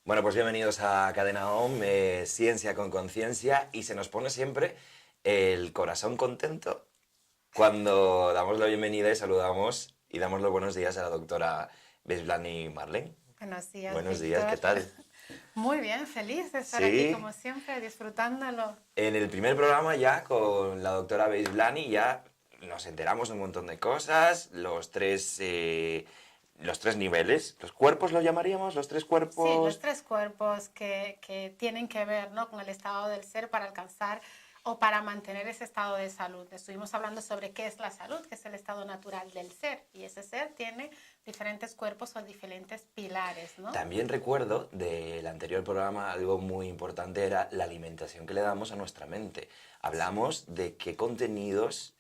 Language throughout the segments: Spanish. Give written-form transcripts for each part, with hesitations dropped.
Bueno, pues bienvenidos a Cadena OM, Ciencia con Conciencia, y se nos pone siempre el corazón contento cuando damos la bienvenida y saludamos y damos los buenos días a la doctora Besblani Marlene. Buenos días, Buenos días, ¿qué Víctor. tal? Muy bien, feliz de estar aquí Sí, como siempre, disfrutándolo. en el primer programa ya con la doctora Besblani ya nos enteramos de un montón de cosas, los tres niveles, los cuerpos lo llamaríamos, los tres Sí, los cuerpos. tres cuerpos que tienen que ver, ¿no?, con el estado del ser para alcanzar o para mantener ese estado de salud. Estuvimos hablando sobre qué es la salud, que es el estado natural del ser, y ese ser tiene diferentes cuerpos o diferentes pilares, ¿no? También recuerdo del anterior programa algo muy importante era la alimentación que le damos a nuestra mente. Hablamos de qué contenidos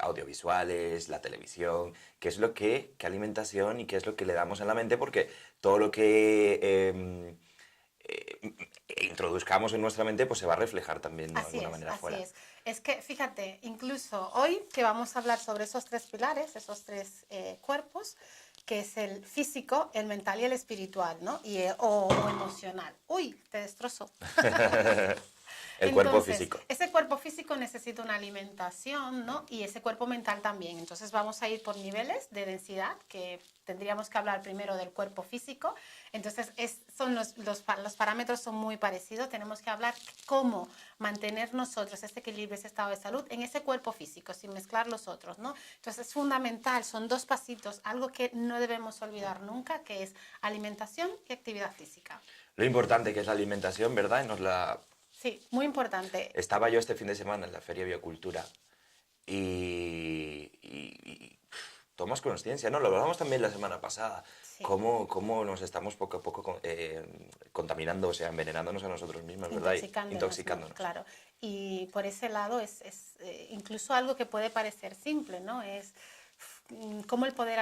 audiovisuales, la televisión, qué alimentación y qué es lo que le damos en la mente, porque todo lo que introduzcamos en nuestra mente pues se va a reflejar también de Así alguna es, manera así fuera. es. Es que fíjate, incluso hoy que vamos a hablar sobre esos tres pilares, esos tres cuerpos, que es el físico, el mental y el espiritual, ¿no? O emocional. Uy, te destrozó. El cuerpo Entonces, físico. ese cuerpo físico necesita una alimentación, ¿no? Y ese cuerpo mental también. Entonces, vamos a ir por niveles de densidad, que tendríamos que hablar primero del cuerpo físico. Entonces, los parámetros son muy parecidos. Tenemos que hablar cómo mantener nosotros ese equilibrio, ese estado de salud en ese cuerpo físico, sin mezclar los otros, ¿no? Entonces, es fundamental, son dos pasitos, algo que no debemos olvidar nunca, que es alimentación y actividad física. Lo importante que es la alimentación, ¿verdad? Sí, muy importante. Estaba yo este fin de semana en la Feria Biocultura y tomas conciencia, ¿no? Lo hablamos también la semana pasada, Sí. cómo nos estamos poco a poco contaminando, o sea, envenenándonos a nosotros mismos, ¿verdad? Intoxicándonos, ¿no? Intoxicándonos. Claro. Y por ese lado es incluso algo que puede parecer simple, ¿no? Es cómo el poder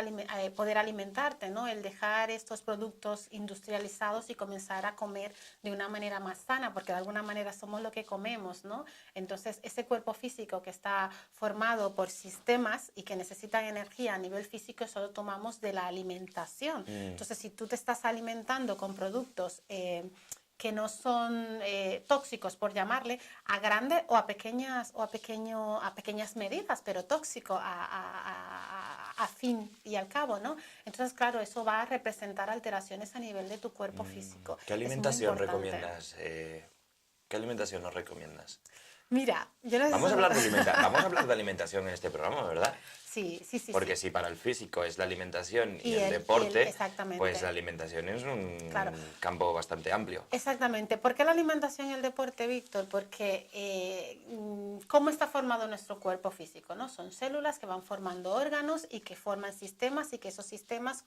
alimentarte, ¿no? El dejar estos productos industrializados y comenzar a comer de una manera más sana, porque de alguna manera somos lo que comemos, ¿no? Entonces, ese cuerpo físico que está formado por sistemas y que necesitan energía a nivel físico, eso lo tomamos de la alimentación. Entonces, si tú te estás alimentando con productos que no son tóxicos, por llamarle, a grandes o a pequeñas medidas, pero tóxico a fin y al cabo, ¿no? Entonces, claro, eso va a representar alteraciones a nivel de tu cuerpo físico. ¿Qué Es muy alimentación importante. recomiendas? ¿Qué alimentación nos recomiendas? Mira, yo no sé Vamos a hablar de alimentación en este programa, ¿verdad? Sí, sí, sí, Porque sí. si para el físico es la alimentación y Y el deporte, pues la exactamente. alimentación es Claro. un campo bastante amplio. Exactamente. ¿Por qué la alimentación y el deporte, Víctor? Porque cómo está formado nuestro cuerpo físico, ¿no? Son células que van formando órganos y que forman sistemas y que esos sistemas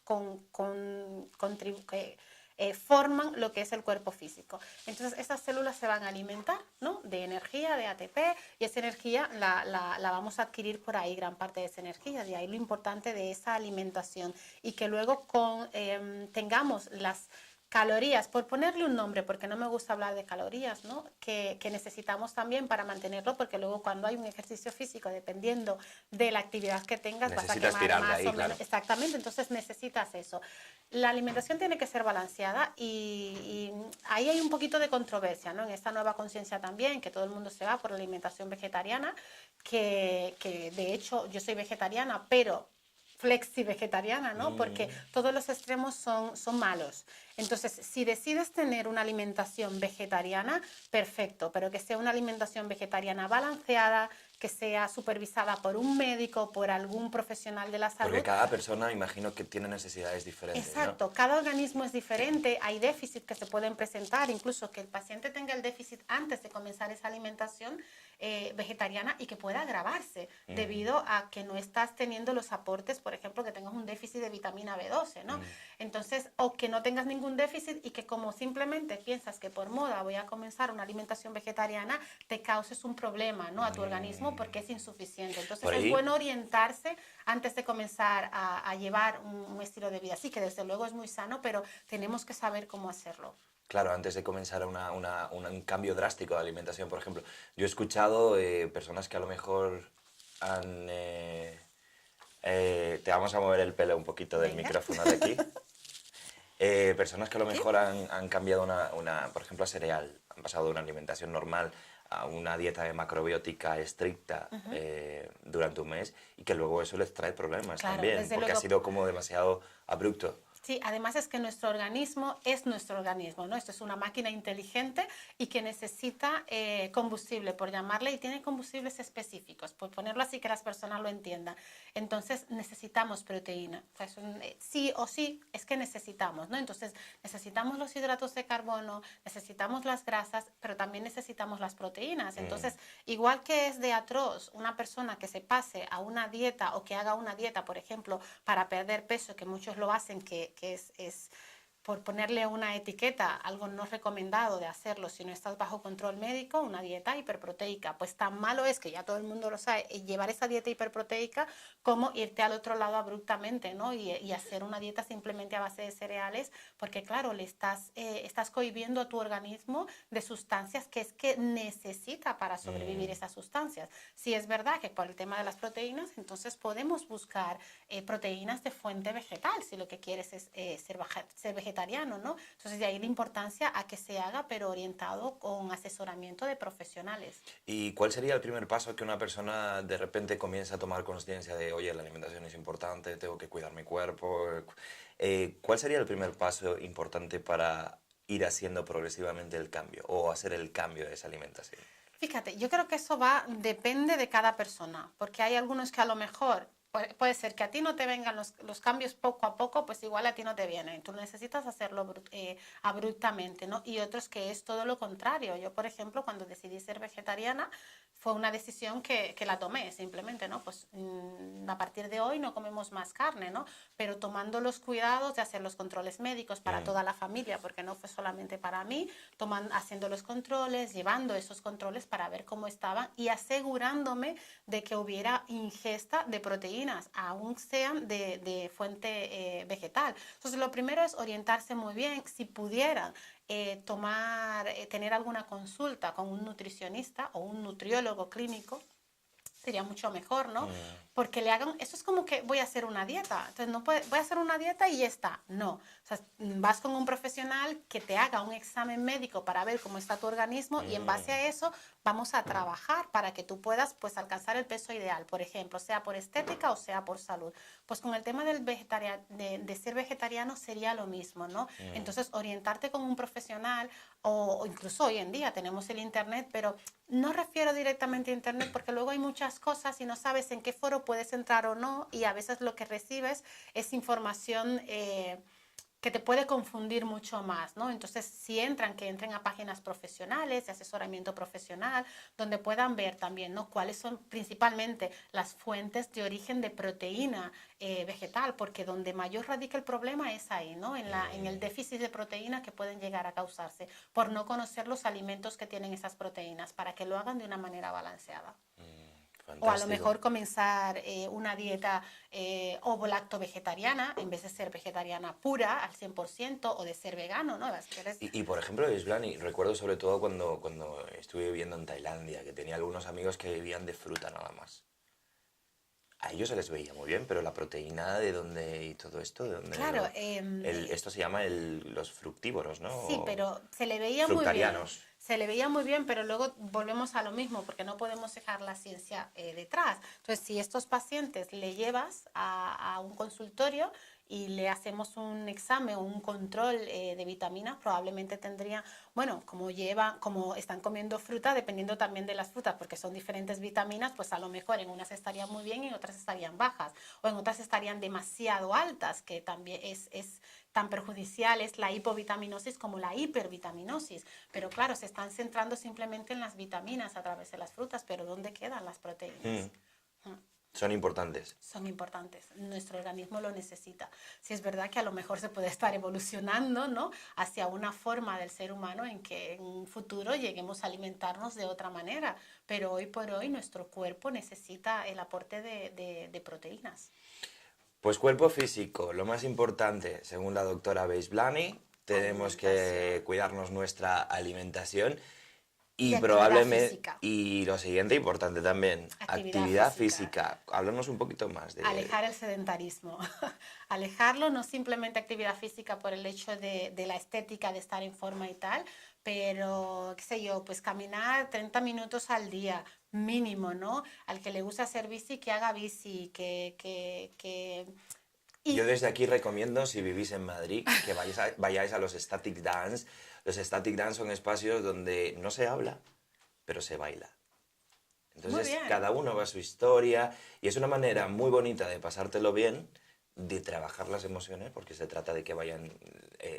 forman lo que es el cuerpo físico. Entonces, esas células se van a alimentar, ¿no?, de energía, de ATP, y esa energía la vamos a adquirir por ahí, gran parte de esa energía. De ahí lo importante de esa alimentación y que luego tengamos las calorías, por ponerle un nombre, porque no me gusta hablar de calorías, ¿no?, que necesitamos también para mantenerlo, porque luego cuando hay un ejercicio físico, dependiendo de la actividad que tengas, vas a Necesitas quemar tirar de más ahí, o claro. menos. Exactamente, entonces necesitas eso. La alimentación tiene que ser balanceada y ahí hay un poquito de controversia, ¿no?, en esta nueva conciencia también, que todo el mundo se va por la alimentación vegetariana, que de hecho yo soy vegetariana, pero flexi-vegetariana, ¿no? Porque todos los extremos son malos. Entonces, si decides tener una alimentación vegetariana, perfecto, pero que sea una alimentación vegetariana balanceada, que sea supervisada por un médico, por algún profesional de la Porque salud. cada persona, imagino que tiene necesidades diferentes, ¿no? Exacto, cada organismo es diferente, hay déficits que se pueden presentar, incluso que el paciente tenga el déficit antes de comenzar esa alimentación vegetariana y que pueda agravarse debido a que no estás teniendo los aportes, por ejemplo, que tengas un déficit de vitamina B12, ¿no? Entonces, o que no tengas ningún déficit y que como simplemente piensas que por moda voy a comenzar una alimentación vegetariana, te causes un problema, ¿no?, a tu organismo porque es insuficiente. Entonces, Por es ahí, bueno orientarse antes de comenzar a llevar un estilo de vida. Sí, que desde luego es muy sano, pero tenemos que saber cómo hacerlo. claro, antes de comenzar un cambio drástico de alimentación, por ejemplo, yo he escuchado personas que a lo mejor han... te vamos a mover el pelo un poquito del Venga. micrófono de aquí. Personas que a lo mejor han cambiado por ejemplo, a cereal, han pasado de una alimentación normal a una dieta de macrobiótica estricta durante un mes y que luego eso les trae problemas Claro, también, desde porque ha luego. sido como demasiado abrupto. Sí, además es que nuestro organismo es nuestro organismo, ¿no? Esto es una máquina inteligente y que necesita combustible, por llamarle, y tiene combustibles específicos, por ponerlo así que las personas lo entiendan. Entonces necesitamos proteína, o sea, sí o sí es que necesitamos, ¿no? Entonces necesitamos los hidratos de carbono, necesitamos las grasas, pero también necesitamos las proteínas. Entonces, igual que es de atroz una persona que se pase a una dieta o que haga una dieta, por ejemplo, para perder peso, que muchos lo hacen, que es por ponerle una etiqueta, algo no recomendado de hacerlo si no estás bajo control médico, una dieta hiperproteica. Pues tan malo es, que ya todo el mundo lo sabe, llevar esa dieta hiperproteica como irte al otro lado abruptamente, ¿no? Y hacer una dieta simplemente a base de cereales, porque claro, le estás cohibiendo a tu organismo de sustancias que es que necesita para sobrevivir esas sustancias. Si es verdad que por el tema de las proteínas, entonces podemos buscar proteínas de fuente vegetal, si lo que quieres es ser vegetariano, ¿no? Entonces de ahí la importancia a que se haga, pero orientado con asesoramiento de profesionales. ¿Y cuál sería el primer paso que una persona de repente comienza a tomar conciencia de, oye, la alimentación es importante, tengo que cuidar mi cuerpo? ¿Cuál sería el primer paso importante para ir haciendo progresivamente el cambio o hacer el cambio de esa alimentación? Fíjate, yo creo que eso depende de cada persona, porque hay algunos que a lo mejor puede ser que a ti no te vengan los cambios poco a poco, pues igual a ti no te vienen. Tú necesitas hacerlo abruptamente, ¿no? Y otros que es todo lo contrario. Yo, por ejemplo, cuando decidí ser vegetariana, fue una decisión que la tomé simplemente, ¿no? Pues a partir de hoy no comemos más carne, ¿no? Pero tomando los cuidados de hacer los controles médicos para toda la familia, porque no fue solamente para mí, haciendo los controles, llevando esos controles para ver cómo estaban y asegurándome de que hubiera ingesta de proteínas, aún sean de fuente vegetal. Entonces, lo primero es orientarse muy bien. Si pudieran tener alguna consulta con un nutricionista o un nutriólogo clínico, sería mucho mejor, ¿no? Porque le hagan, eso es como que voy a hacer una dieta, entonces no voy a hacer una dieta y ya está, no. O sea, vas con un profesional que te haga un examen médico para ver cómo está tu organismo y en base a eso vamos a trabajar para que tú puedas pues alcanzar el peso ideal, por ejemplo, sea por estética o sea por salud. Pues con el tema de ser vegetariano sería lo mismo, ¿no? Entonces orientarte con un profesional o incluso hoy en día tenemos el internet, pero no refiero directamente a internet porque luego hay muchas cosas y no sabes en qué foro puedes entrar o no, y a veces lo que recibes es información que te puede confundir mucho más, ¿no? Entonces, si que entren a páginas profesionales, de asesoramiento profesional, donde puedan ver también, ¿no? Cuáles son principalmente las fuentes de origen de proteína vegetal, porque donde mayor radica el problema es ahí, ¿no? En el déficit de proteína que pueden llegar a causarse por no conocer los alimentos que tienen esas proteínas, para que lo hagan de una manera balanceada. O a lo Fantástico. mejor comenzar una dieta ovo-lacto-vegetariana en vez de ser vegetariana pura al 100% o de ser vegano, ¿no? Por ejemplo, Islani, recuerdo sobre todo cuando estuve viviendo en Tailandia, que tenía algunos amigos que vivían de fruta nada más. A ellos se les veía muy bien, pero la proteína de dónde y todo esto, de dónde Claro, esto se llama los fructívoros, ¿no? sí, pero se le veía muy bien. Fructarianos. Se le veía muy bien, pero luego volvemos a lo mismo, porque no podemos dejar la ciencia detrás. Entonces, si estos pacientes le llevas a un consultorio y le hacemos un examen o un control de vitaminas, probablemente tendrían, bueno, como están comiendo fruta, dependiendo también de las frutas, porque son diferentes vitaminas, pues a lo mejor en unas estarían muy bien y en otras estarían bajas, o en otras estarían demasiado altas, que también es tan perjudicial es la hipovitaminosis como la hipervitaminosis. Pero claro, se están centrando simplemente en las vitaminas a través de las frutas, pero ¿dónde quedan las proteínas? Son importantes. Son importantes, nuestro organismo lo necesita. Si es verdad que a lo mejor se puede estar evolucionando, ¿no?, hacia una forma del ser humano en que en un futuro lleguemos a alimentarnos de otra manera, pero hoy por hoy nuestro cuerpo necesita el aporte de proteínas. Pues cuerpo físico, lo más importante, según la doctora Beisblani, tenemos que cuidarnos nuestra alimentación. Y actividad probablemente, física. y lo siguiente importante también, actividad física. Háblanos un poquito más de... Alejar el sedentarismo. Alejarlo, no simplemente actividad física por el hecho de la estética, de estar en forma y tal, pero, qué sé yo, pues caminar 30 minutos al día, mínimo, ¿no? Al que le gusta hacer bici, que haga bici, Yo Y desde aquí recomiendo, si vivís en Madrid, que vayáis a los Static Dance. Los Static Dance son espacios donde no se habla, pero se baila. muy Entonces, bien. cada uno va a su historia y es una manera muy bonita de pasártelo bien, de trabajar las emociones, porque se trata de que vayan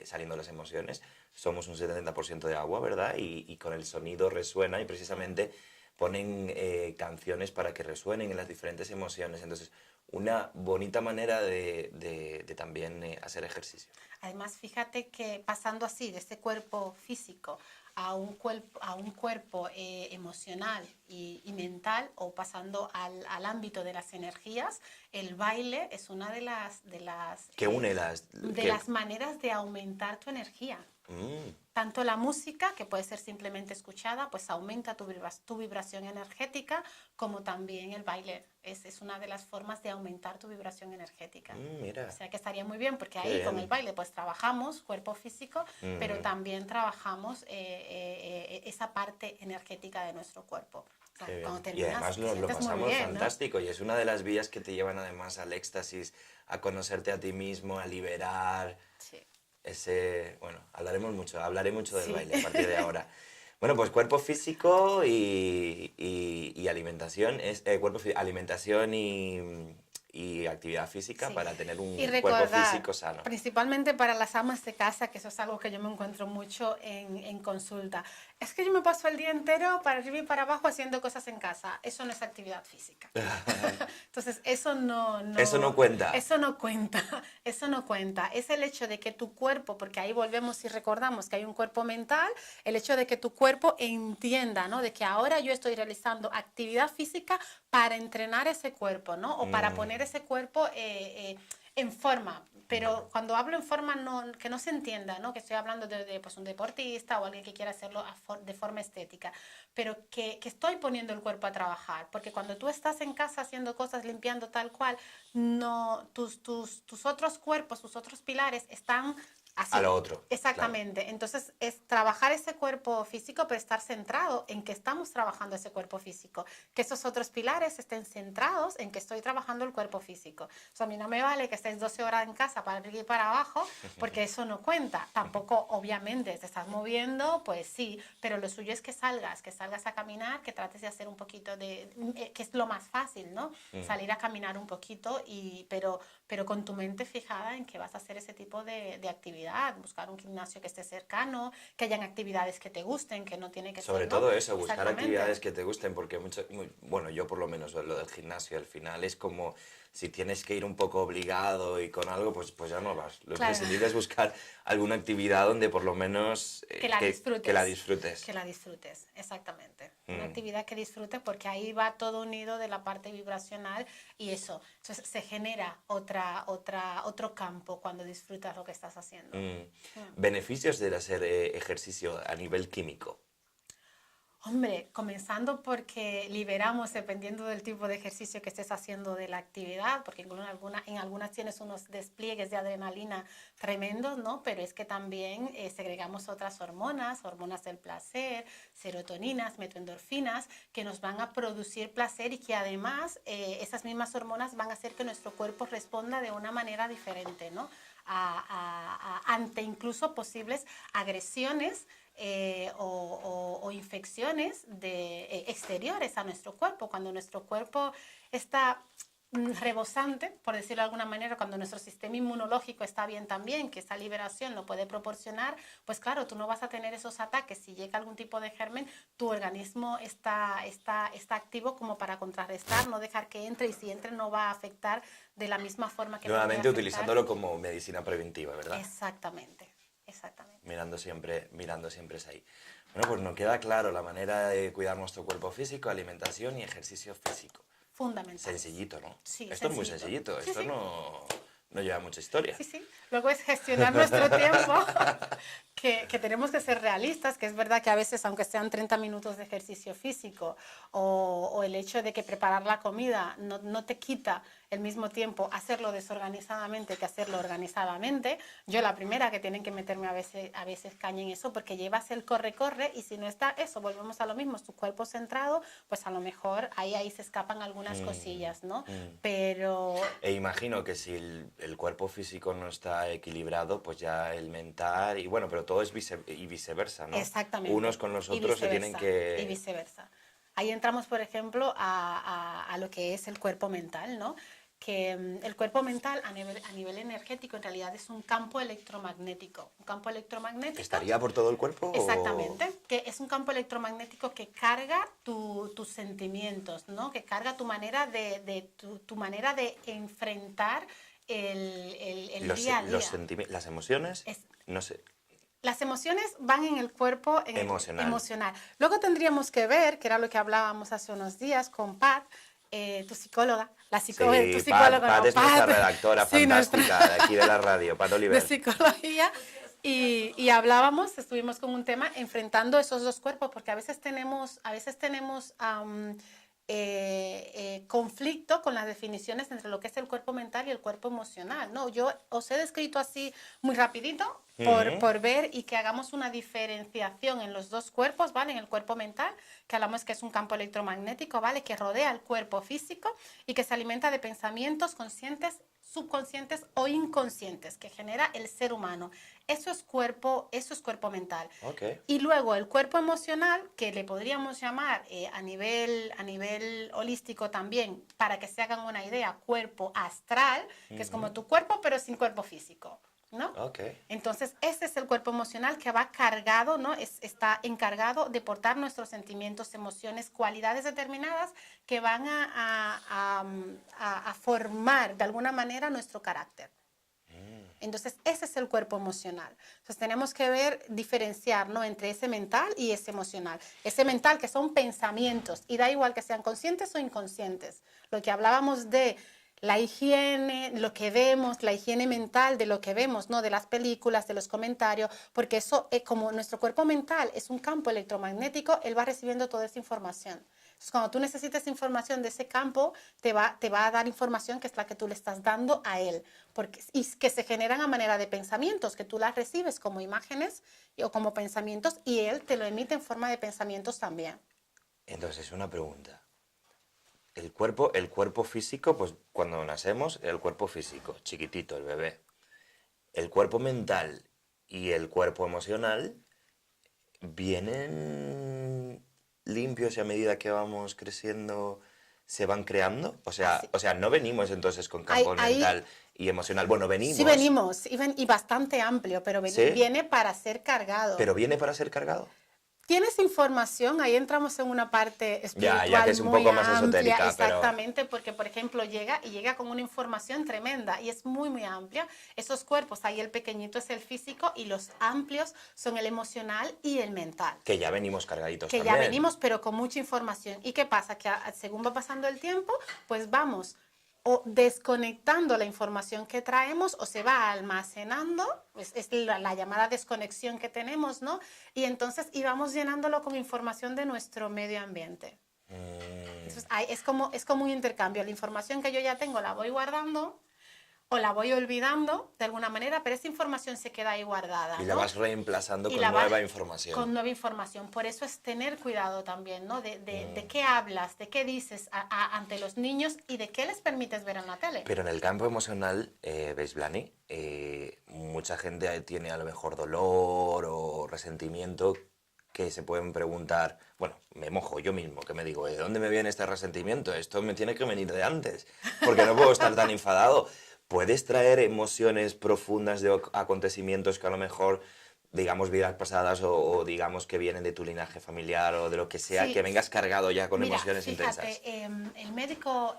saliendo las emociones. Somos un 70% de agua, ¿verdad? Y con el sonido resuena y precisamente ponen canciones para que resuenen en las diferentes emociones. Entonces, una bonita manera de también hacer ejercicio. Además, fíjate que pasando así de este cuerpo físico a un cuerpo emocional y mental, o pasando al ámbito de las energías, el baile es una Que une las... de Que, las maneras de aumentar tu energía. mm, Tanto la música, que puede ser simplemente escuchada, pues aumenta tu vibración energética, como también el baile. Es una de las formas de aumentar tu vibración energética. O mira, sea que estaría muy bien, porque qué ahí con el bien. baile pues trabajamos cuerpo físico, pero Mm. también trabajamos esa parte energética de nuestro cuerpo. O sea, Qué cuando bien. Y terminas además te lo sientes muy pasamos bien, ¿no? fantástico y es una de las vías que te llevan además al éxtasis, a conocerte a ti mismo, a liberar Sí. ese... Bueno, hablaré mucho del Sí. baile a partir de ahora. Bueno, pues cuerpo físico y alimentación, alimentación y actividad física Sí, para tener y un cuerpo recordar, físico sano. principalmente para las amas de casa, que eso es algo que yo me encuentro mucho en consulta. Es que yo me paso el día entero para arriba y para abajo haciendo cosas en casa. Eso no es actividad física. Entonces, Eso no cuenta. eso no cuenta, eso no cuenta. Es el hecho de que tu cuerpo, porque ahí volvemos y recordamos que hay un cuerpo mental, el hecho de que tu cuerpo entienda, ¿no? De que ahora yo estoy realizando actividad física para entrenar ese cuerpo, ¿no? O para poner ese cuerpo en forma. Pero cuando hablo en forma, que no se entienda, ¿no? Que estoy hablando de pues, un deportista o alguien que quiera hacerlo de forma estética, pero que estoy poniendo el cuerpo a trabajar. Porque cuando tú estás en casa haciendo cosas, limpiando tal cual, no, tus otros cuerpos, tus otros pilares están A así. lo otro, claro. Exactamente. Entonces, es trabajar ese cuerpo físico, pero estar centrado en que estamos trabajando ese cuerpo físico. Que esos otros pilares estén centrados en que estoy trabajando el cuerpo físico. O sea, a mí no me vale que estés 12 horas en casa para arriba y para abajo, porque eso no cuenta. Tampoco, obviamente, te estás moviendo, pues sí, pero lo suyo es que salgas a caminar, que trates de hacer un poquito que es lo más fácil, ¿no? Salir a caminar un poquito, pero con tu mente fijada en que vas a hacer ese tipo de actividad, buscar un gimnasio que esté cercano, que hayan actividades que te gusten, que no tiene que Sobre ser, ¿no? todo eso, buscar Exactamente. actividades que te gusten, porque bueno, yo por lo menos lo del gimnasio al final es como si tienes que ir un poco obligado y con algo, pues ya no vas. Lo Claro. imprescindible es buscar alguna actividad donde por lo menos Que la disfrutes. que la disfrutes. Que la disfrutes, exactamente. Una Mm. actividad que disfrutes, porque ahí va todo unido de la parte vibracional y eso. Entonces se genera otro campo cuando disfrutas lo que estás haciendo. Beneficios de hacer ejercicio a nivel químico. Hombre, comenzando porque liberamos, dependiendo del tipo de ejercicio que estés haciendo, de la actividad, porque en algunas tienes unos despliegues de adrenalina tremendos, ¿no? Pero es que también segregamos otras hormonas del placer, serotoninas, metoendorfinas, que nos van a producir placer y que además esas mismas hormonas van a hacer que nuestro cuerpo responda de una manera diferente, ¿no? Ante incluso posibles agresiones o infecciones exteriores a nuestro cuerpo. Cuando nuestro cuerpo está rebosante, por decirlo de alguna manera, cuando nuestro sistema inmunológico está bien también, que esa liberación lo puede proporcionar, pues claro, tú no vas a tener esos ataques. Si llega algún tipo de germen, tu organismo está activo como para contrarrestar, no dejar que entre, y si entre no va a afectar de la misma forma que Nuevamente podría afectar. utilizándolo como medicina preventiva, ¿verdad? Exactamente, exactamente. Mirando siempre es ahí. Bueno, pues nos queda claro la manera de cuidar nuestro cuerpo físico, alimentación y ejercicio físico. Fundamental. Sencillito, ¿no? Sí, Esto es muy sencillito, Sí, esto sí. no lleva mucha historia. Sí, sí. Luego es gestionar nuestro tiempo, que tenemos que ser realistas, que es verdad que a veces, aunque sean 30 minutos de ejercicio físico o el hecho de que preparar la comida no te quita el mismo tiempo hacerlo desorganizadamente que hacerlo organizadamente, yo la primera que tienen que meterme a veces caña en eso, porque llevas el corre-corre y si no está eso, volvemos a lo mismo, tu cuerpo centrado, pues a lo mejor ahí se escapan algunas cosillas, ¿no? Pero... E imagino que si el cuerpo físico no está equilibrado, pues ya el mental, y bueno, pero todo es viceversa, ¿no? Exactamente. Unos con los otros se tienen que... Y viceversa. Ahí entramos, por ejemplo, a lo que es el cuerpo mental, ¿no? Que el cuerpo mental a nivel energético en realidad es un campo electromagnético. Un campo electromagnético... ¿Estaría por todo el cuerpo? Exactamente, que es un campo electromagnético que carga tus sentimientos, ¿no? Que carga tu manera tu manera de enfrentar el día a día. Las emociones, no sé. Las emociones van en el cuerpo emocional. Luego tendríamos que ver, que era lo que hablábamos hace unos días con Pat, tu psicóloga, Sí, tu psicóloga, Pat es nuestra redactora fantástica de aquí de la radio, Pat Oliver. De psicología. Y hablábamos, estuvimos con un tema enfrentando esos dos cuerpos, porque a veces tenemos conflicto con las definiciones entre lo que es el cuerpo mental y el cuerpo emocional, ¿no? Yo os he descrito así muy rapidito por ver y que hagamos una diferenciación en los dos cuerpos, ¿vale? En el cuerpo mental, que hablamos que es un campo electromagnético, ¿vale? Que rodea el cuerpo físico y que se alimenta de pensamientos conscientes, subconscientes o inconscientes que genera el ser humano. Eso es cuerpo mental. Okay. Y luego el cuerpo emocional, que le podríamos llamar a nivel holístico también, para que se hagan una idea, cuerpo astral, que es como tu cuerpo pero sin cuerpo físico, ¿no? Okay. Entonces, ese es el cuerpo emocional que va cargado, ¿no? Está encargado de portar nuestros sentimientos, emociones, cualidades determinadas que van a formar de alguna manera nuestro carácter. Entonces, ese es el cuerpo emocional. Entonces, tenemos que diferenciar, ¿no? Entre ese mental y ese emocional. Ese mental que son pensamientos, y da igual que sean conscientes o inconscientes. Lo que hablábamos de la higiene, lo que vemos, la higiene mental de lo que vemos, ¿no? De las películas, de los comentarios, porque eso, como nuestro cuerpo mental es un campo electromagnético, él va recibiendo toda esa información. Entonces, cuando tú necesites información de ese campo, te va a dar información que es la que tú le estás dando a él, y que se generan a manera de pensamientos, que tú las recibes como imágenes o como pensamientos, y él te lo emite en forma de pensamientos también. Entonces, una pregunta. El cuerpo físico, pues cuando nacemos, el cuerpo físico, chiquitito, el bebé. El cuerpo mental y el cuerpo emocional vienen limpios y a medida que vamos creciendo se van creando. O sea, no venimos entonces con campo mental y emocional. Bueno, venimos. Sí venimos, y bastante amplio, pero ¿Sí? Viene para ser cargado. ¿Pero viene para ser cargado? Tienes información, ahí entramos en una parte espiritual ya que es un poco más amplia, esotérica, exactamente, porque por ejemplo llega con una información tremenda y es muy muy amplia. Esos cuerpos, ahí el pequeñito es el físico y los amplios son el emocional y el mental. Que ya venimos cargaditos que también. Ya venimos, pero con mucha información. ¿Y qué pasa? Que según va pasando el tiempo, pues vamos o desconectando la información que traemos o se va almacenando, es la llamada desconexión que tenemos, ¿no? Y entonces íbamos llenándolo con información de nuestro medio ambiente. Entonces, es como un intercambio. La información que yo ya tengo la voy guardando o la voy olvidando de alguna manera, pero esa información se queda ahí guardada, ¿no? Y la vas reemplazando con nueva información. Con nueva información. Por eso es tener cuidado también, ¿no? De qué hablas, de qué dices ante los niños y de qué les permites ver en la tele. Pero en el campo emocional, ¿ves, Blani? Mucha gente tiene a lo mejor dolor o resentimiento que se pueden preguntar, bueno, me mojo yo mismo, que me digo, ¿de dónde me viene este resentimiento? Esto me tiene que venir de antes, porque no puedo estar tan enfadado. ¿Puedes traer emociones profundas de acontecimientos que a lo mejor, digamos, vidas pasadas o digamos que vienen de tu linaje familiar o de lo que sea, que vengas cargado ya con emociones intensas? El médico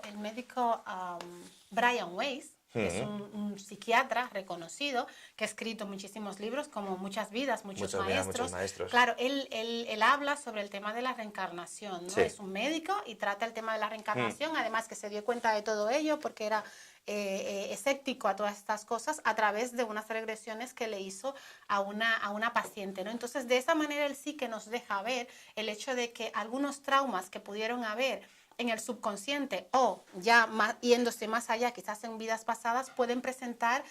Brian Weiss, Es un psiquiatra reconocido que ha escrito muchísimos libros, como Muchas vidas, muchos maestros. Claro, él habla sobre el tema de la reencarnación, ¿no? Sí. Es un médico y trata el tema de la reencarnación, además que se dio cuenta de todo ello porque era escéptico a todas estas cosas a través de unas regresiones que le hizo a una paciente, ¿no? Entonces, de esa manera él sí que nos deja ver el hecho de que algunos traumas que pudieron haber en el subconsciente o ya yéndose más allá, quizás en vidas pasadas, pueden presentar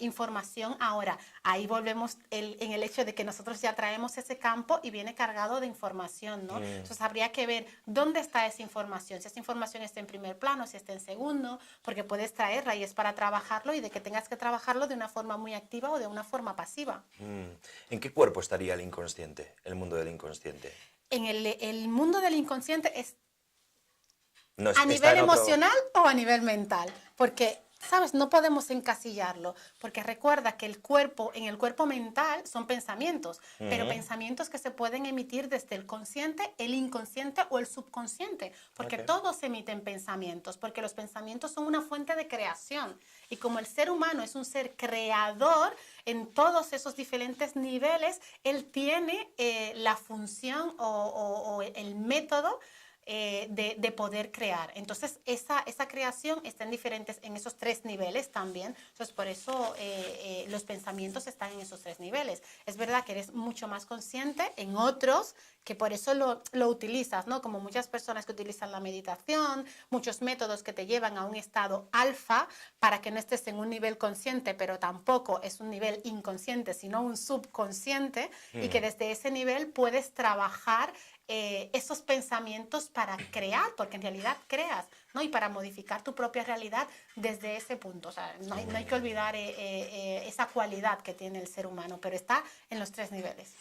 información ahora. Ahí volvemos en el hecho de que nosotros ya traemos ese campo y viene cargado de información, ¿no? Entonces habría que ver dónde está esa información, si esa información está en primer plano, si está en segundo, porque puedes traerla y es para trabajarlo y de que tengas que trabajarlo de una forma muy activa o de una forma pasiva. ¿En qué cuerpo estaría el inconsciente, el mundo del inconsciente? En el mundo del inconsciente es No, a nivel en otro... emocional o a nivel mental, porque, ¿sabes? No podemos encasillarlo, porque recuerda que en el cuerpo mental son pensamientos, pero pensamientos que se pueden emitir desde el consciente, el inconsciente o el subconsciente, porque todos emiten pensamientos, porque los pensamientos son una fuente de creación, y como el ser humano es un ser creador en todos esos diferentes niveles, él tiene la función o el método de poder crear. Entonces, esa creación está en esos tres niveles también. Entonces, por eso los pensamientos están en esos tres niveles. Es verdad que eres mucho más consciente en otros, que por eso lo utilizas, ¿no? Como muchas personas que utilizan la meditación, muchos métodos que te llevan a un estado alfa para que no estés en un nivel consciente, pero tampoco es un nivel inconsciente, sino un subconsciente, y que desde ese nivel puedes trabajar esos pensamientos para crear, porque en realidad creas, ¿no? Y para modificar tu propia realidad desde ese punto. O sea, no hay que olvidar esa cualidad que tiene el ser humano, pero está en los tres niveles.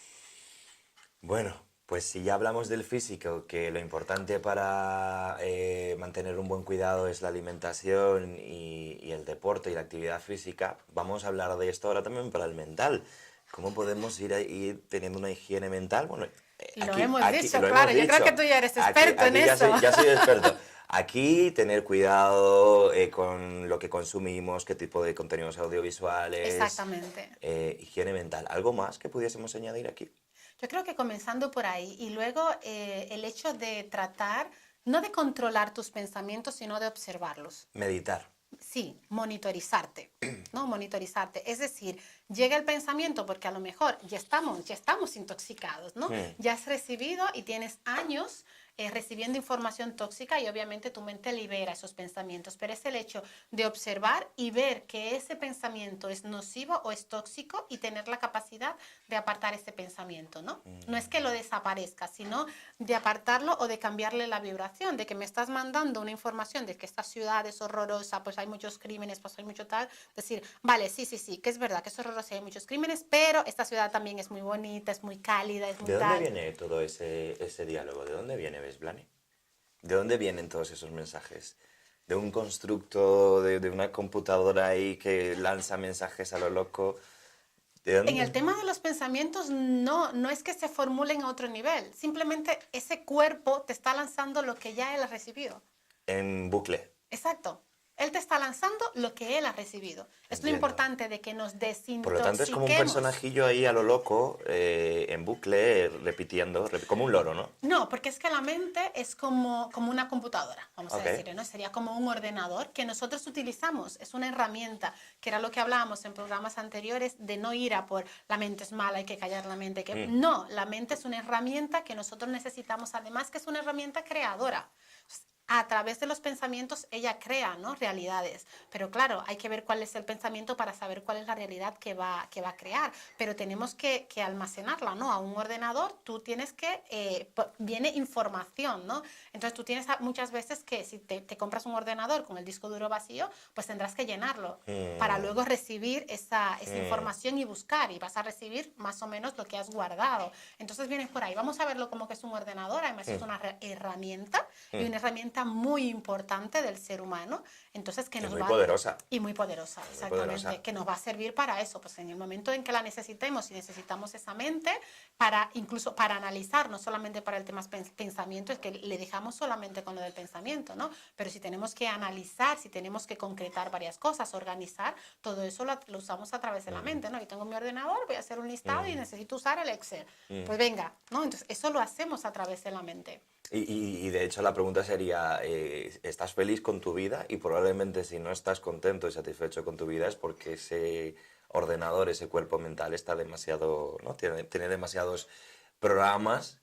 Bueno, pues si ya hablamos del físico, que lo importante para mantener un buen cuidado es la alimentación y el deporte y la actividad física, vamos a hablar de esto ahora también para el mental. ¿Cómo podemos ir teniendo una higiene mental? Bueno, lo hemos dicho, claro. Yo creo que tú ya eres experto en eso. Ya soy experto. Aquí tener cuidado con lo que consumimos, qué tipo de contenidos audiovisuales. Exactamente. Higiene mental. ¿Algo más que pudiésemos añadir aquí? Yo creo que comenzando por ahí y luego el hecho de tratar, no de controlar tus pensamientos, sino de observarlos. Meditar. Sí, monitorizarte, ¿no? Monitorizarte. Es decir, llega el pensamiento porque a lo mejor ya estamos intoxicados, ¿no? Ya has recibido y tienes años recibiendo información tóxica y obviamente tu mente libera esos pensamientos, pero es el hecho de observar y ver que ese pensamiento es nocivo o es tóxico y tener la capacidad de apartar ese pensamiento, ¿no? No es que lo desaparezca, sino de apartarlo o de cambiarle la vibración, de que me estás mandando una información de que esta ciudad es horrorosa, pues hay muchos crímenes, pues hay mucho tal, decir, vale, sí, que es verdad que es horrorosa y hay muchos crímenes, pero esta ciudad también es muy bonita, es muy cálida, es muy tal. ¿De dónde tal. viene todo ese diálogo? ¿De dónde viene, Blani? ¿De dónde vienen todos esos mensajes? ¿De un constructo, de una computadora ahí que lanza mensajes a lo loco? ¿De dónde? En el tema de los pensamientos, no es que se formulen a otro nivel, simplemente ese cuerpo te está lanzando lo que ya él ha recibido. En bucle. Exacto. Él te está lanzando lo que él ha recibido. Entiendo. Es lo importante de que nos desintoxiquemos. Por lo tanto, es como un personajillo ahí a lo loco, en bucle, repitiendo, como un loro, ¿no? No, porque es que la mente es como una computadora, vamos a decirlo, ¿no? Sería como un ordenador que nosotros utilizamos, es una herramienta, que era lo que hablábamos en programas anteriores, de no ir a por la mente es mala, hay que callar la mente. No, la mente es una herramienta que nosotros necesitamos, además que es una herramienta creadora. A través de los pensamientos ella crea, ¿no? Realidades, pero claro, hay que ver cuál es el pensamiento para saber cuál es la realidad que va a crear, pero tenemos que almacenarla, ¿no? A un ordenador tú tienes que, viene información, ¿no? Entonces tú tienes muchas veces que si te compras un ordenador con el disco duro vacío, pues tendrás que llenarlo para luego recibir esa información y buscar, y vas a recibir más o menos lo que has guardado. Entonces vienes por ahí, vamos a verlo como que es un ordenador, además es una herramienta y una herramienta muy importante del ser humano. Entonces, que Es nos muy va poderosa. y muy poderosa, Muy exactamente, poderosa. que nos va a servir para eso, pues en el momento en que la necesitemos y necesitamos esa mente para incluso para analizar, no solamente para el tema pensamiento, es que le dejamos solamente con lo del pensamiento, ¿no? Pero si tenemos que analizar, si tenemos que concretar varias cosas, organizar, todo eso lo usamos a través de la mente, ¿no? Yo tengo mi ordenador, voy a hacer un listado y necesito usar el Excel. Pues venga, ¿no? Entonces, eso lo hacemos a través de la mente. Y de hecho la pregunta sería, ¿estás feliz con tu vida? Y probablemente si no estás contento y satisfecho con tu vida es porque ese ordenador, ese cuerpo mental está demasiado, ¿no? Tiene demasiados programas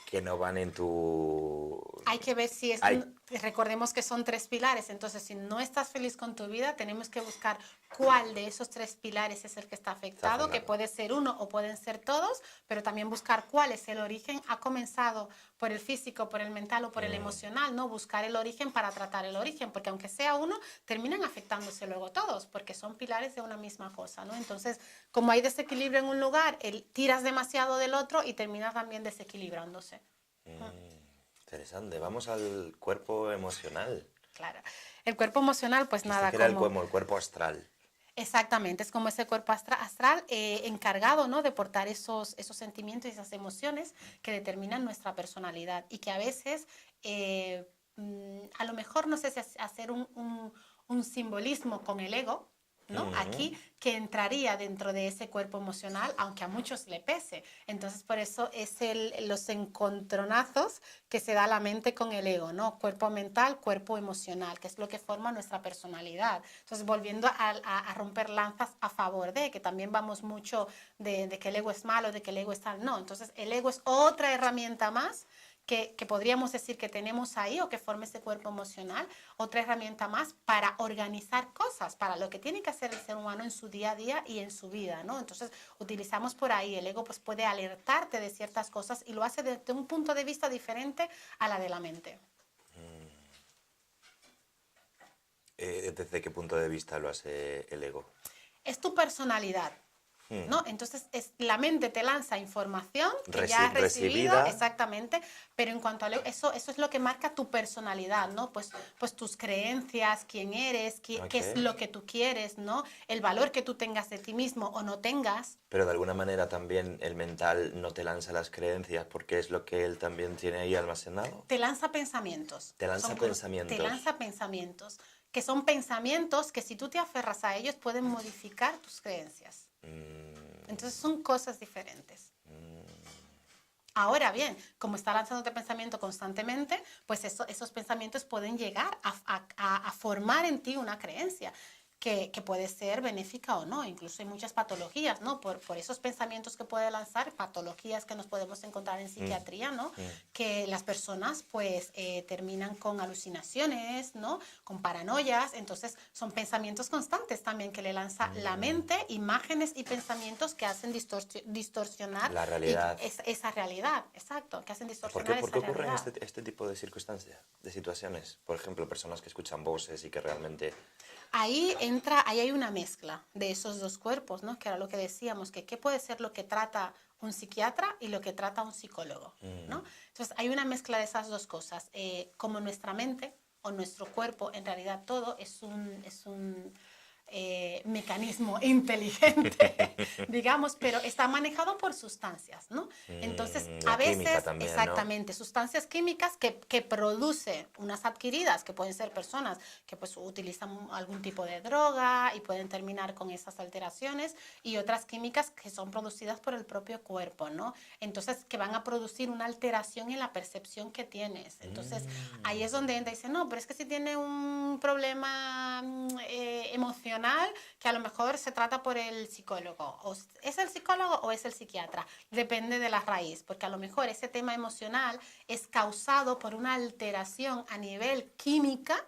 que no van en tu... Hay que ver si es, Hay, recordemos que son 3 pilares, entonces si no estás feliz con tu vida, tenemos que buscar cuál de esos 3 pilares es el que está afectado, que puede ser uno o pueden ser todos, pero también buscar cuál es el origen. Ha comenzado por el físico, por el mental o por el emocional, ¿no? Buscar el origen para tratar el origen, porque aunque sea uno, terminan afectándose luego todos, porque son pilares de una misma cosa, ¿no? Entonces, como hay desequilibrio en un lugar, tiras demasiado del otro y terminas también desequilibrándose. Interesante. Vamos al cuerpo emocional. Claro. El cuerpo emocional, pues Dijiste nada, que era como... el cuerpo astral. Exactamente, es como ese cuerpo astral encargado, ¿no? De portar esos sentimientos y esas emociones que determinan nuestra personalidad y que a veces, a lo mejor no sé si hacer un simbolismo con el ego, ¿no? Aquí que entraría dentro de ese cuerpo emocional, aunque a muchos le pese. Entonces, por eso es los encontronazos que se da la mente con el ego, ¿no? Cuerpo mental, cuerpo emocional, que es lo que forma nuestra personalidad. Entonces, volviendo a romper lanzas a favor de, que también vamos mucho de que el ego es malo, de que el ego es tal. No, entonces el ego es otra herramienta más que podríamos decir que tenemos ahí o que forma ese cuerpo emocional, otra herramienta más para organizar cosas, para lo que tiene que hacer el ser humano en su día a día y en su vida, ¿no? Entonces utilizamos por ahí, el ego pues puede alertarte de ciertas cosas y lo hace desde un punto de vista diferente a la de la mente. ¿Desde qué punto de vista lo hace el ego? Es tu personalidad. ¿No? Entonces la mente te lanza información que ya has recibido, recibida. exactamente, pero en cuanto a eso es lo que marca tu personalidad, ¿no? Pues tus creencias, quién eres, qué es lo que tú quieres, ¿no? El valor que tú tengas de ti mismo o no tengas. Pero de alguna manera también el mental no te lanza las creencias porque es lo que él también tiene ahí almacenado. Te lanza pensamientos. Te lanza pensamientos. Te lanza pensamientos, que son pensamientos que si tú te aferras a ellos pueden modificar tus creencias. Entonces son cosas diferentes. Ahora bien, como está lanzándote pensamiento constantemente, pues esos pensamientos pueden llegar a formar en ti una creencia. Que puede ser benéfica o no, incluso hay muchas patologías, ¿no? Por esos pensamientos que puede lanzar, patologías que nos podemos encontrar en psiquiatría, ¿no? Que las personas pues terminan con alucinaciones, ¿no? Con paranoias, entonces son pensamientos constantes también que le lanza la mente, imágenes y pensamientos que hacen distorsionar la realidad. Esa realidad, exacto, que hacen distorsionar esa ¿Por qué ocurren realidad. este tipo de circunstancias, de situaciones? Por ejemplo, personas que escuchan voces y que realmente... Ahí hay una mezcla de esos dos cuerpos, ¿no? Que era lo que decíamos, que qué puede ser lo que trata un psiquiatra y lo que trata un psicólogo, ¿no? Entonces hay una mezcla de esas dos cosas. Como nuestra mente o nuestro cuerpo, en realidad todo es un mecanismo inteligente, digamos, pero está manejado por sustancias, ¿no? Entonces, a veces, también, exactamente, ¿no? Sustancias químicas que producen unas adquiridas, que pueden ser personas que pues utilizan algún tipo de droga y pueden terminar con esas alteraciones, y otras químicas que son producidas por el propio cuerpo, ¿no? Entonces, que van a producir una alteración en la percepción que tienes. Entonces, ahí es donde entra y dice, no, pero es que si tiene un problema emocional, que a lo mejor se trata por el psicólogo. O ¿es el psicólogo o es el psiquiatra? Depende de la raíz, porque a lo mejor ese tema emocional es causado por una alteración a nivel química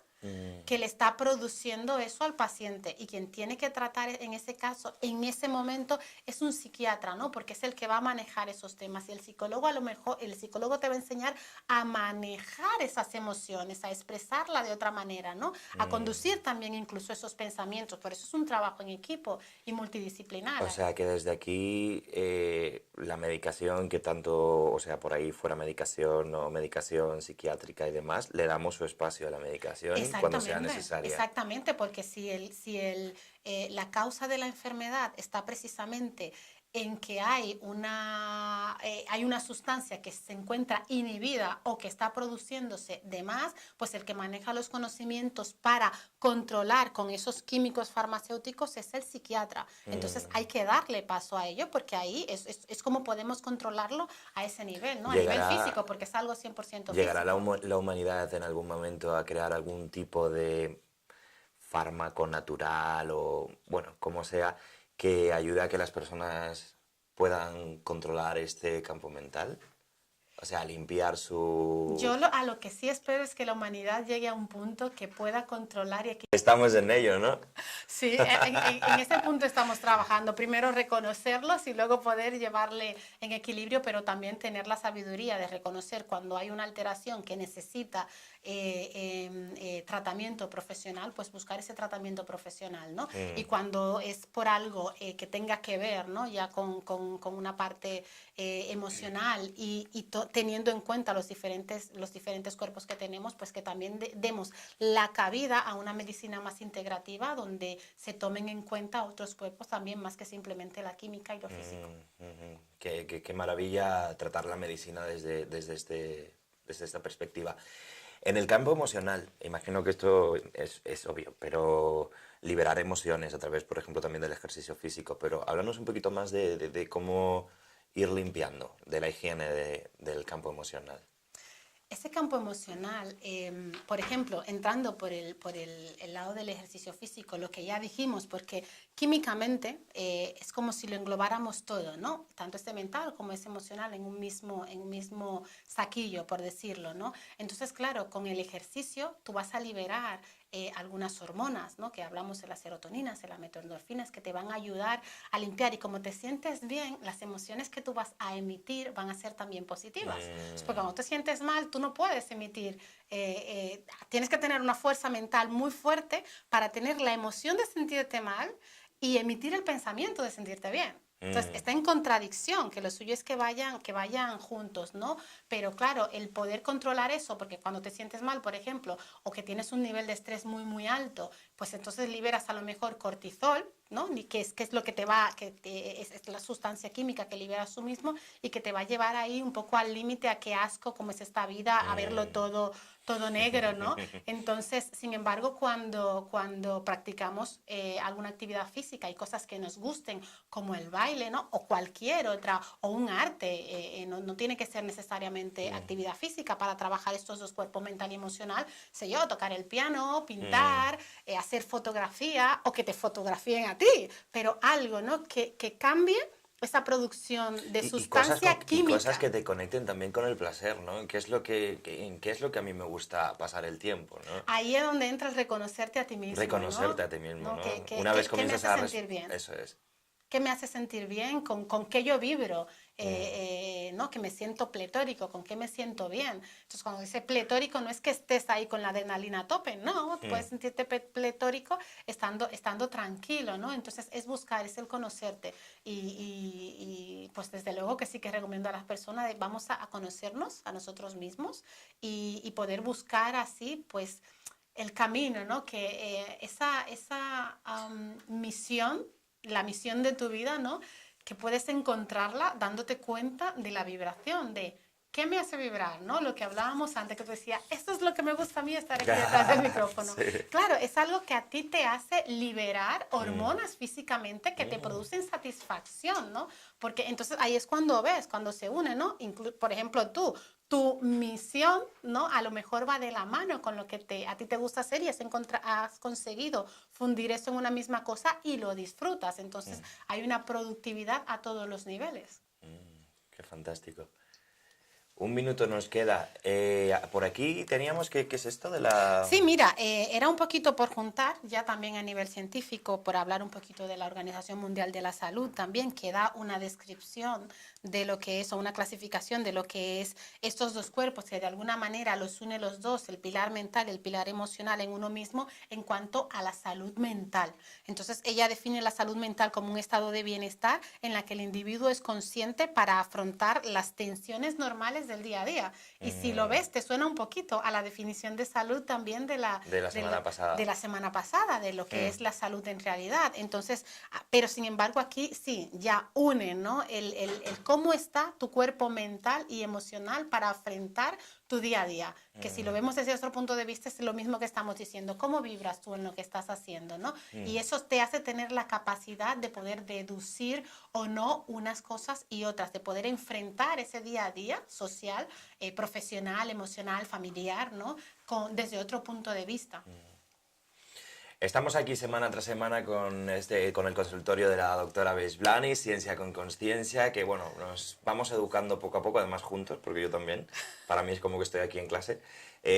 que le está produciendo eso al paciente, y quien tiene que tratar en ese caso, en ese momento, es un psiquiatra, ¿no? Porque es el que va a manejar esos temas, y el psicólogo a lo mejor, el psicólogo te va a enseñar a manejar esas emociones, a expresarla de otra manera, ¿no? A conducir también incluso esos pensamientos. Por eso es un trabajo en equipo y multidisciplinar. O sea que desde aquí la medicación, que tanto, o sea, por ahí fuera medicación o medicación psiquiátrica y demás, le damos su espacio a la medicación. cuando sea necesaria. Exactamente, porque la causa de la enfermedad está precisamente en que hay una sustancia que se encuentra inhibida o que está produciéndose de más, pues el que maneja los conocimientos para controlar con esos químicos farmacéuticos es el psiquiatra. Entonces hay que darle paso a ello porque ahí es como podemos controlarlo a ese nivel, ¿no? A nivel físico, porque es algo 100% ¿Llegará físico. la humanidad en algún momento a crear algún tipo de fármaco natural o, bueno, como sea, que ayude a que las personas puedan controlar este campo mental? O sea, limpiar su... A lo que sí espero es que la humanidad llegue a un punto que pueda controlar y Estamos en ello, ¿no? sí, en ese punto estamos trabajando. Primero reconocerlos y luego poder llevarle en equilibrio, pero también tener la sabiduría de reconocer cuando hay una alteración que necesita tratamiento profesional, pues buscar ese tratamiento profesional, ¿no? Y cuando es por algo que tenga que ver, ¿no? Ya con una parte emocional y teniendo en cuenta los diferentes cuerpos que tenemos, pues que también demos la cabida a una medicina más integrativa donde se tomen en cuenta otros cuerpos también más que simplemente la química y lo físico. Qué maravilla tratar la medicina desde esta perspectiva. En el campo emocional, imagino que esto es obvio, pero liberar emociones a través, por ejemplo, también del ejercicio físico, pero háblanos un poquito más de cómo ir limpiando, de la higiene del campo emocional. Ese campo emocional, por ejemplo, entrando por el lado del ejercicio físico, lo que ya dijimos, porque químicamente es como si lo englobáramos todo, ¿no? Tanto este mental como ese emocional en un mismo saquillo, por decirlo, ¿no? Entonces, claro, con el ejercicio tú vas a liberar algunas hormonas, ¿no? Que hablamos de las serotoninas, de las metoendorfinas, que te van a ayudar a limpiar. Y como te sientes bien, las emociones que tú vas a emitir van a ser también positivas. Porque cuando te sientes mal, tú no puedes emitir, tienes que tener una fuerza mental muy fuerte para tener la emoción de sentirte mal y emitir el pensamiento de sentirte bien. Entonces, está en contradicción, que lo suyo es que vayan juntos, ¿no? Pero claro, el poder controlar eso, porque cuando te sientes mal, por ejemplo, o que tienes un nivel de estrés muy, muy alto, pues entonces liberas a lo mejor cortisol, ¿no? Que es lo que es la sustancia química que liberas tú mismo y que te va a llevar ahí un poco al límite a qué asco, cómo es esta vida, a verlo todo negro, ¿no? Entonces, sin embargo, cuando practicamos alguna actividad física y cosas que nos gusten, como el baile, ¿no? O cualquier otra, o un arte, no tiene que ser necesariamente actividad física para trabajar estos dos cuerpos, mental y emocional, sé yo, tocar el piano, pintar, hacer fotografía, o que te fotografíen a ti, pero algo, ¿no? Que cambie esa producción de sustancia Y química. cosas que te conecten también con el placer, ¿no? ¿En qué es lo que a mí me gusta pasar el tiempo, ¿no? Ahí es donde entra el reconocerte a ti mismo, Reconocerte ¿no? a ti mismo, ¿No? ¿no? ¿Qué, Una vez qué me comienzas hace sentir bien? Eso es. ¿Qué me hace sentir bien? ¿Con qué yo vibro? ¿No? Que me siento pletórico, ¿con qué me siento bien? Entonces, cuando dice pletórico, no es que estés ahí con la adrenalina a tope, no, puedes sentirte pletórico estando tranquilo, ¿no? Entonces, es buscar, es el conocerte. Pues desde luego que sí que recomiendo a las personas, vamos a conocernos a nosotros mismos y poder buscar así, pues, el camino, ¿no? Que misión, la misión de tu vida, ¿no? Que puedes encontrarla dándote cuenta de la vibración, de qué me hace vibrar, ¿no? Lo que hablábamos antes, que te decía, esto es lo que me gusta a mí, estar aquí detrás del micrófono. Sí. Claro, es algo que a ti te hace liberar hormonas físicamente que te producen satisfacción, ¿no? Porque entonces ahí es cuando ves, cuando se une, ¿no? Por ejemplo, tu misión, ¿no? A lo mejor va de la mano con lo que a ti te gusta hacer y has conseguido fundir eso en una misma cosa y lo disfrutas. Entonces, hay una productividad a todos los niveles. Qué fantástico. Un minuto nos queda. Por aquí teníamos ¿qué es esto de la...? Sí, mira, era un poquito por juntar, ya también a nivel científico, por hablar un poquito de la Organización Mundial de la Salud también, que da una descripción de lo que es, o una clasificación de lo que es estos dos cuerpos, que de alguna manera los une los dos, el pilar mental y el pilar emocional en uno mismo, en cuanto a la salud mental. Entonces, ella define la salud mental como un estado de bienestar en la que el individuo es consciente para afrontar las tensiones normales del día a día. Y si lo ves, te suena un poquito a la definición de salud también de la semana pasada. De la semana pasada, de lo que es la salud en realidad. Entonces, pero sin embargo aquí sí, ya une, ¿no? El cómo está tu cuerpo mental y emocional para afrontar tu día a día. Que si lo vemos desde otro punto de vista es lo mismo que estamos diciendo. ¿Cómo vibras tú en lo que estás haciendo, no? Y eso te hace tener la capacidad de poder deducir o no unas cosas y otras, de poder enfrentar ese día a día social, profesional, emocional, familiar, ¿no? Desde otro punto de vista. Estamos aquí semana tras semana con el consultorio de la doctora Besblani, Ciencia con Consciencia, que bueno, nos vamos educando poco a poco, además juntos, porque yo también, para mí es como que estoy aquí en clase,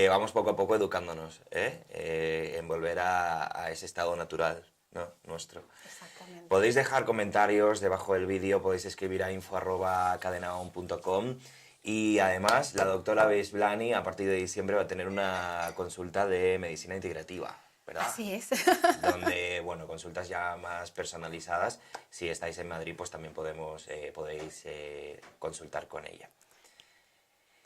vamos poco a poco educándonos, en volver a ese estado natural, ¿no? Nuestro. Exactamente. Podéis dejar comentarios debajo del vídeo, podéis escribir a info@cadenaon.com. Y además, la doctora Besblani a partir de diciembre va a tener una consulta de medicina integrativa, ¿verdad? Así es. Donde, bueno, consultas ya más personalizadas. Si estáis en Madrid, pues también podéis consultar con ella.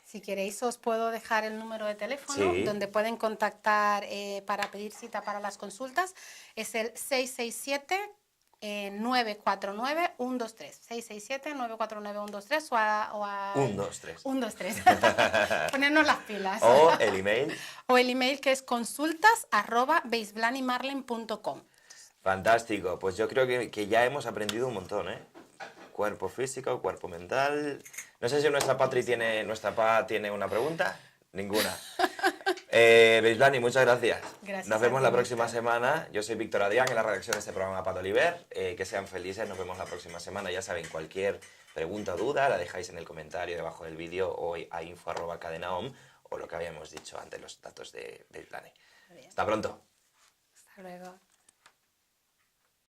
Si queréis, os puedo dejar el número de teléfono donde pueden contactar para pedir cita para las consultas. Es el 667-949-123. 667-949-123 o a 123. 123. Ponernos las pilas. O el email. O el email que es consultas@beisblanimarlen.com. Fantástico. Pues yo creo que ya hemos aprendido un montón, ¿eh? Cuerpo físico, cuerpo mental. No sé si nuestra Pa tiene una pregunta. Ninguna. Beisblani, muchas gracias. Nos vemos la próxima semana. Yo soy Víctor Adrián en la redacción de este programa Pato Oliver. Que sean felices, nos vemos la próxima semana. Ya saben, cualquier pregunta o duda la dejáis en el comentario debajo del vídeo o a info@cadenaom o lo que habíamos dicho antes, los datos de Beisblani. Hasta pronto. Hasta luego.